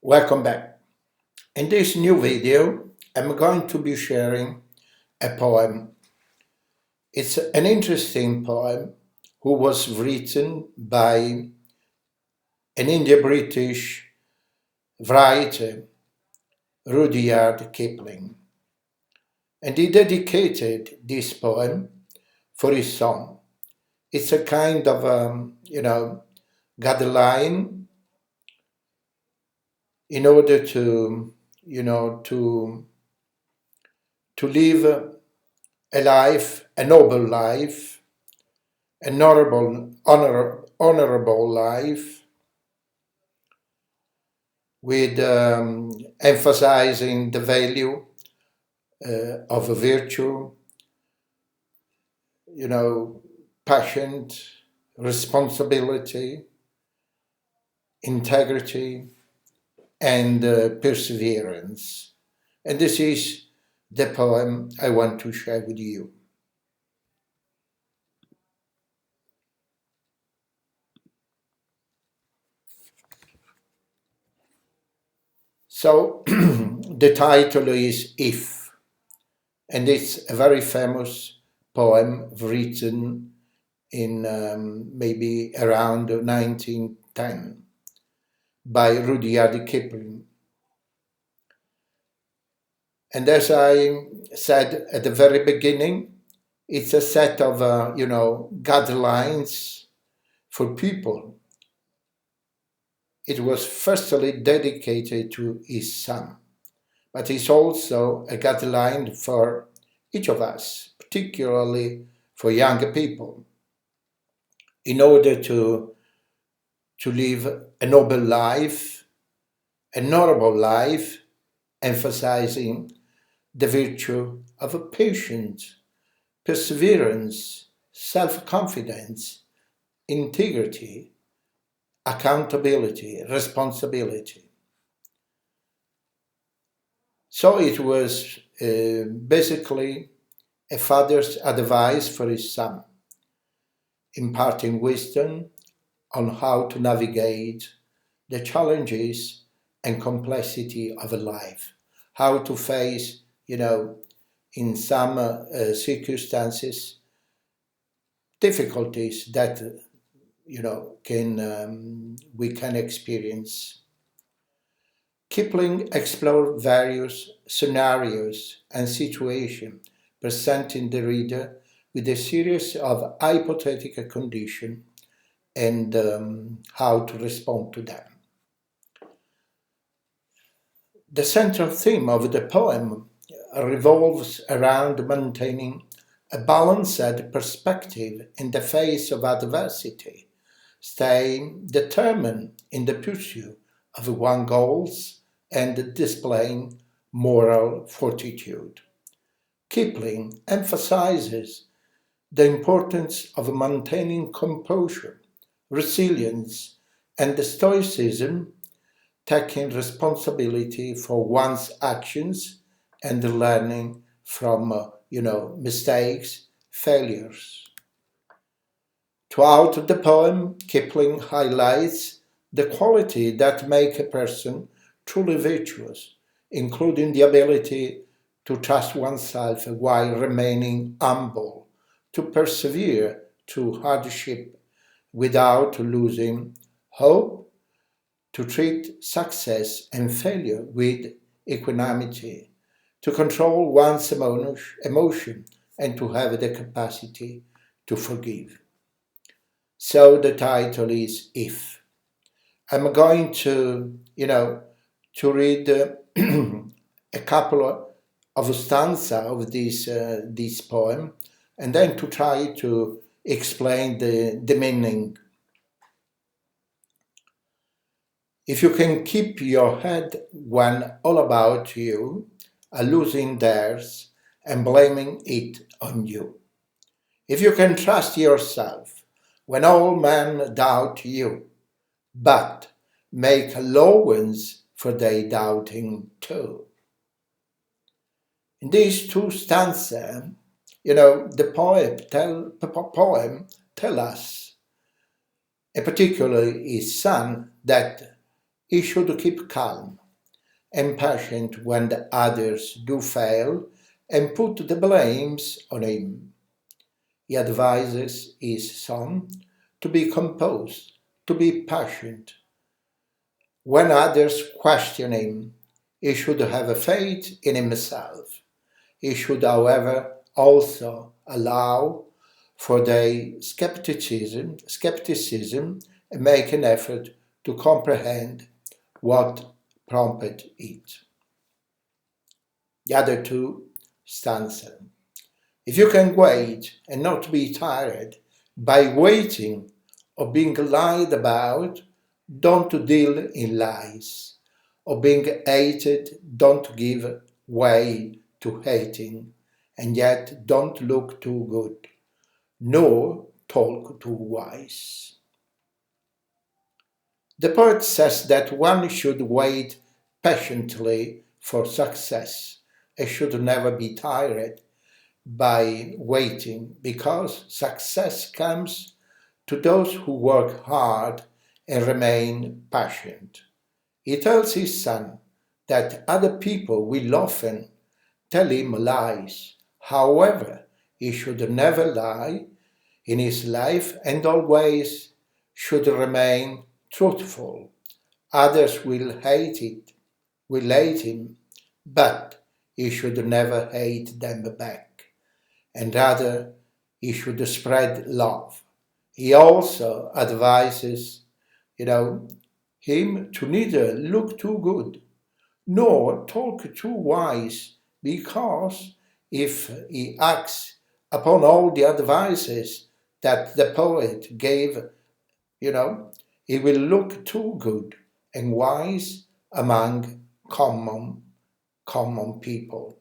Welcome back. In this new video, I'm going to be sharing a poem. It's an interesting poem who was written by an Indo-British writer, Rudyard Kipling. And he dedicated this poem for his son. It's a kind of, guideline in order to, to live a life, a noble life, an honorable life, with emphasizing the value of a virtue, passion, responsibility, integrity, and perseverance. And this is the poem I want to share with you. So the title is If, and it's a very famous poem written in maybe around 1910 by Rudyard Kipling. And as I said at the very beginning, it's a set of, guidelines for people. It was firstly dedicated to his son, but it's also a guideline for each of us, particularly for younger people, in order to live a noble life, a honorable life, emphasizing the virtue of patience, perseverance, self-confidence, integrity, accountability, responsibility. So it was basically a father's advice for his son, imparting wisdom on how to navigate the challenges and complexity of a life, how to face, in some circumstances, difficulties that, we can experience. Kipling explored various scenarios and situations, presenting the reader with a series of hypothetical conditions and how to respond to them. The central theme of the poem revolves around maintaining a balanced perspective in the face of adversity, staying determined in the pursuit of one's goals and displaying moral fortitude. Kipling emphasizes the importance of maintaining composure, resilience, and stoicism, taking responsibility for one's actions and learning from, mistakes, failures. Throughout the poem, Kipling highlights the quality that make a person truly virtuous, including the ability to trust oneself while remaining humble, to persevere through hardship without losing hope, to treat success and failure with equanimity, to control one's emotion, and to have the capacity to forgive. So the title is If. I'm going to read a couple of stanzas of this poem, and then to try to explain the meaning. If you can keep your head when all about you are losing theirs and blaming it on you. If you can trust yourself when all men doubt you, but make allowance for their doubting too. In these two stanzas, the poem tell us, and particularly his son, that he should keep calm and patient when the others do fail and put the blames on him. He advises his son to be composed, to be patient. When others question him, he should have a faith in himself. He should, however, also allow for their skepticism and make an effort to comprehend what prompted it. The other two stanza. If you can wait and not be tired by waiting or being lied about, don't deal in lies. Or being hated, don't give way to hating. And yet don't look too good, nor talk too wise. The poet says that one should wait patiently for success and should never be tired by waiting, because success comes to those who work hard and remain patient. He tells his son that other people will often tell him lies. However, he should never lie in his life and always should remain truthful. Others will hate him, but he should never hate them back, and rather he should spread love. He also advises, him to neither look too good nor talk too wise, because if he acts upon all the advices that the poet gave, he will look too good and wise among common people.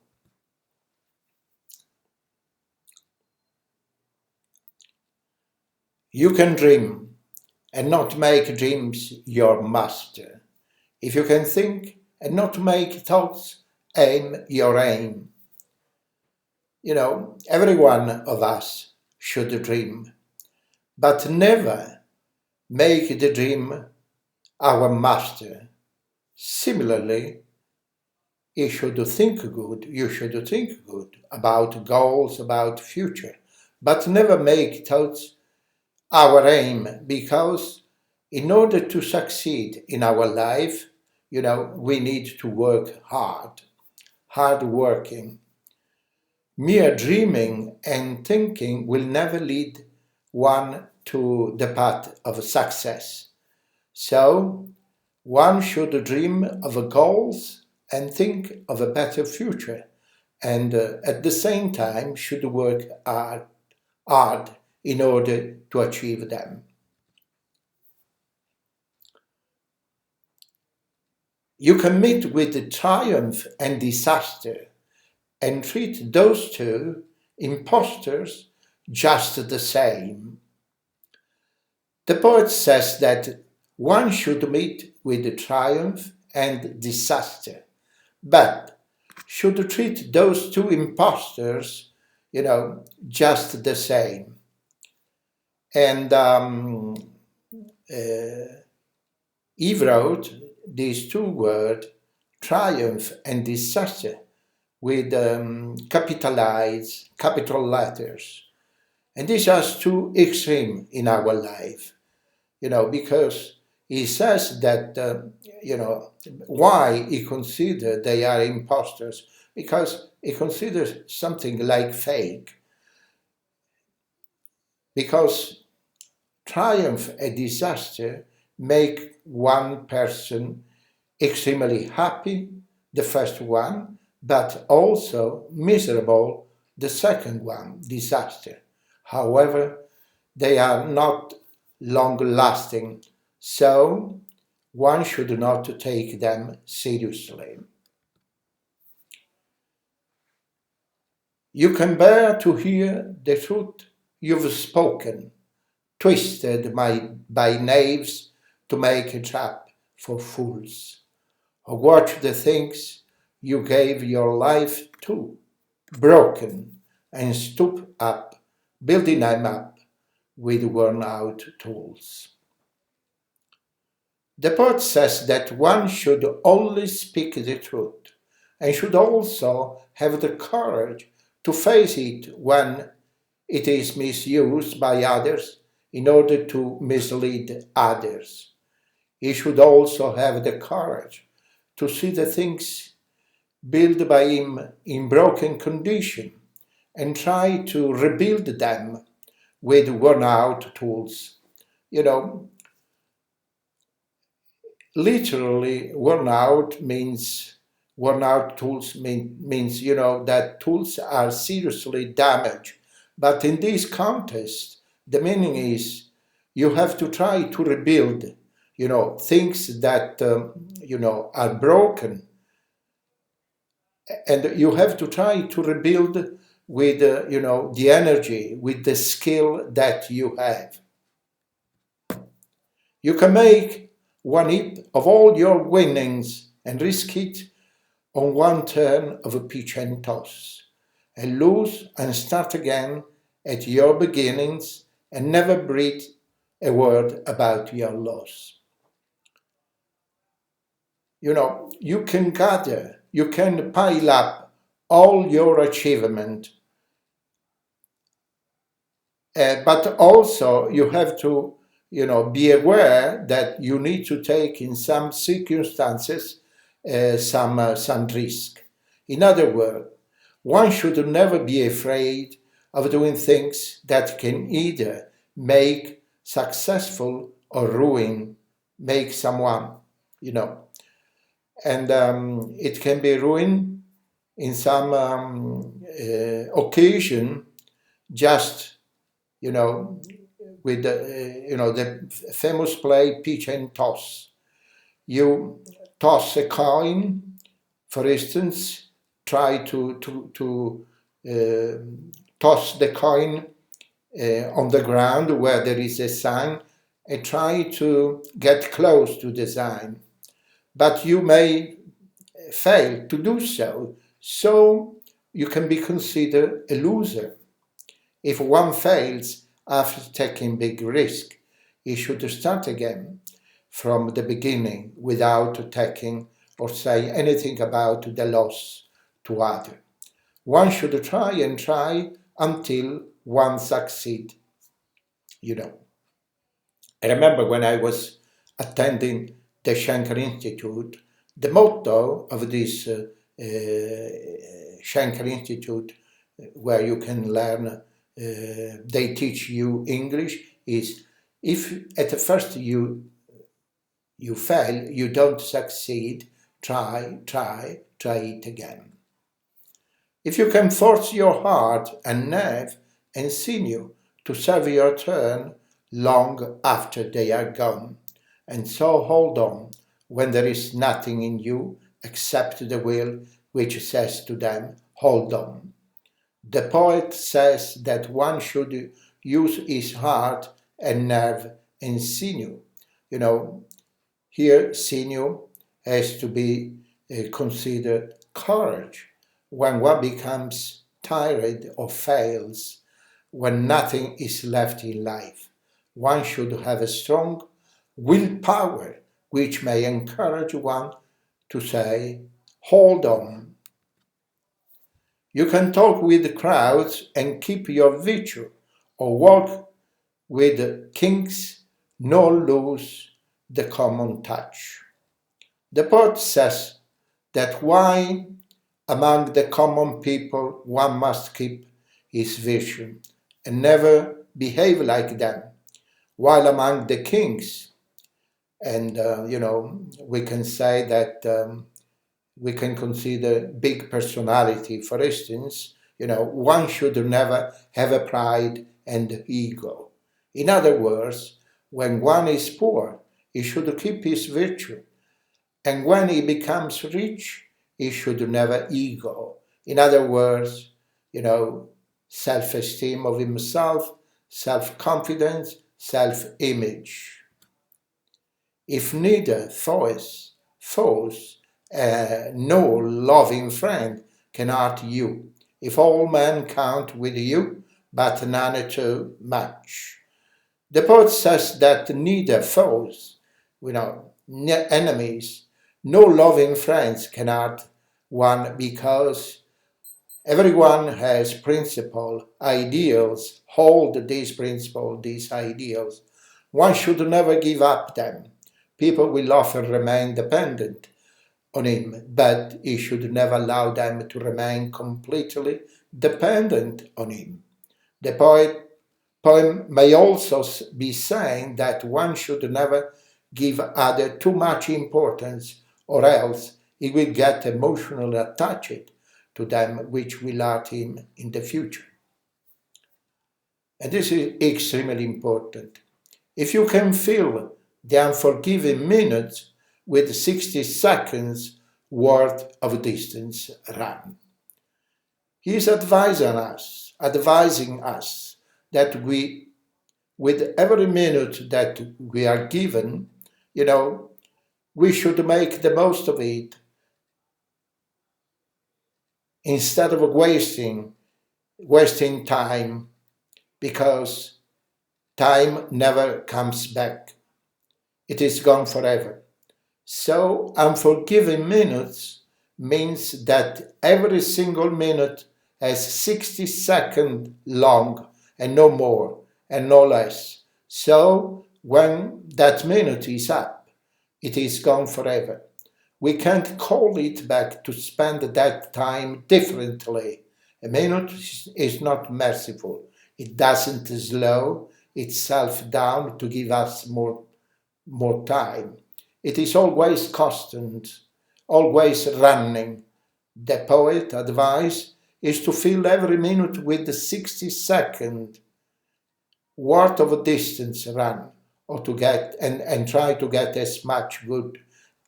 You can dream and not make dreams your master. If you can think and not make thoughts your aim. Every one of us should dream, but never make the dream our master. Similarly, you should think good about goals, about future, but never make thoughts our aim, because in order to succeed in our life, we need to work hard working. Mere dreaming and thinking will never lead one to the path of success. So, one should dream of goals and think of a better future, and at the same time should work hard in order to achieve them. You can meet with triumph and disaster and treat those two impostors just the same. The poet says that one should meet with triumph and disaster, but should treat those two impostors, just the same. And he wrote these two words, triumph and disaster, with capital letters. And this is too extreme in our life, because he says that, why he considers they are imposters, because he considers something like fake. Because triumph and disaster make one person extremely happy, the first one, but also miserable, the second one, disaster. However, they are not long-lasting, so one should not take them seriously. You can bear to hear the truth you've spoken, twisted by knaves to make a trap for fools, or watch the things you gave your life to, broken, and stoop up, building them up with worn-out tools. The poet says that one should always speak the truth and should also have the courage to face it when it is misused by others in order to mislead others. He should also have the courage to see the things built by him in broken condition and try to rebuild them with worn out tools. You know, literally worn out tools means that tools are seriously damaged. But in this context, the meaning is you have to try to rebuild things that are broken, and you have to try to rebuild with the energy, with the skill that you have. You can make one heap of all your winnings and risk it on one turn of a pitch and toss, and lose and start again at your beginnings and never breathe a word about your loss. You can gather, you can pile up all your achievement, but also you have to, be aware that you need to take in some circumstances some risk. In other words, one should never be afraid of doing things that can either make successful or make someone, and it can be ruin in some occasion, just with the famous play pitch and toss. You toss a coin, for instance, try to toss the coin on the ground where there is a sign and try to get close to the sign. But you may fail to do so, so you can be considered a loser. If one fails after taking big risk, he should start again from the beginning without taking or say anything about the loss to others. One should try and try until one succeeds. I remember when I was attending the Schenker Institute, the motto of this Schenker Institute, where you can learn, they teach you English, is if at first you fail, you don't succeed, try it again. If you can force your heart and nerve and sinew to serve your turn long after they are gone, and so hold on when there is nothing in you except the will which says to them, hold on. The poet says that one should use his heart and nerve and sinew. Here sinew has to be considered courage. When one becomes tired or fails, when nothing is left in life, one should have a strong willpower which may encourage one to say, hold on. You can talk with crowds and keep your virtue, or walk with kings nor lose the common touch. The poet says that why among the common people one must keep his virtue and never behave like them, while among the kings, and we can say that we can consider big personality, for instance, one should never have a pride and ego. In other words, when one is poor, he should keep his virtue, and when he becomes rich, he should never ego. In other words, self-esteem of himself, self-confidence, self-image. If neither foes, no loving friend can hurt you, if all men count with you, but none too much. The poet says that neither foes, enemies. No loving friends can hurt one because everyone has principles, ideals, hold these principles, these ideals. One should never give up them. People will often remain dependent on him, but he should never allow them to remain completely dependent on him. The poem may also be saying that one should never give other too much importance, or else he will get emotionally attached to them, which will hurt him in the future. And this is extremely important. If you can fill the unforgiving minutes with 60 seconds worth of distance run. He is advising us that with every minute that we are given, we should make the most of it instead of wasting time, because time never comes back. It is gone forever. So unforgiving minutes means that every single minute has 60 seconds long and no more and no less. So when that minute is up, it is gone forever. We can't call it back to spend that time differently. A minute is not merciful. It doesn't slow itself down to give us more time. It is always constant, always running. The poet advice is to fill every minute with the 60-second worth of distance run, or to get and try to get as much good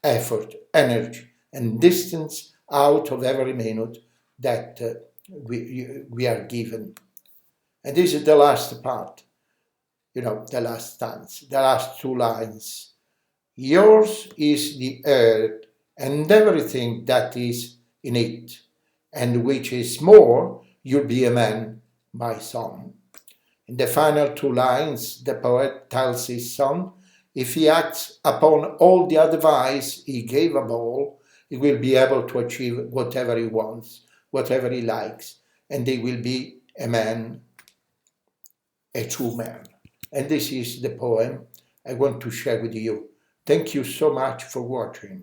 effort, energy, and distance out of every minute that we are given. And this is the last part, the last stanza, the last two lines. Yours is the earth and everything that is in it, and which is more, you'll be a man, my son. In the final two lines, the poet tells his son, if he acts upon all the advice he gave above, he will be able to achieve whatever he wants, whatever he likes, and he will be a man, a true man. And this is the poem I want to share with you. Thank you so much for watching.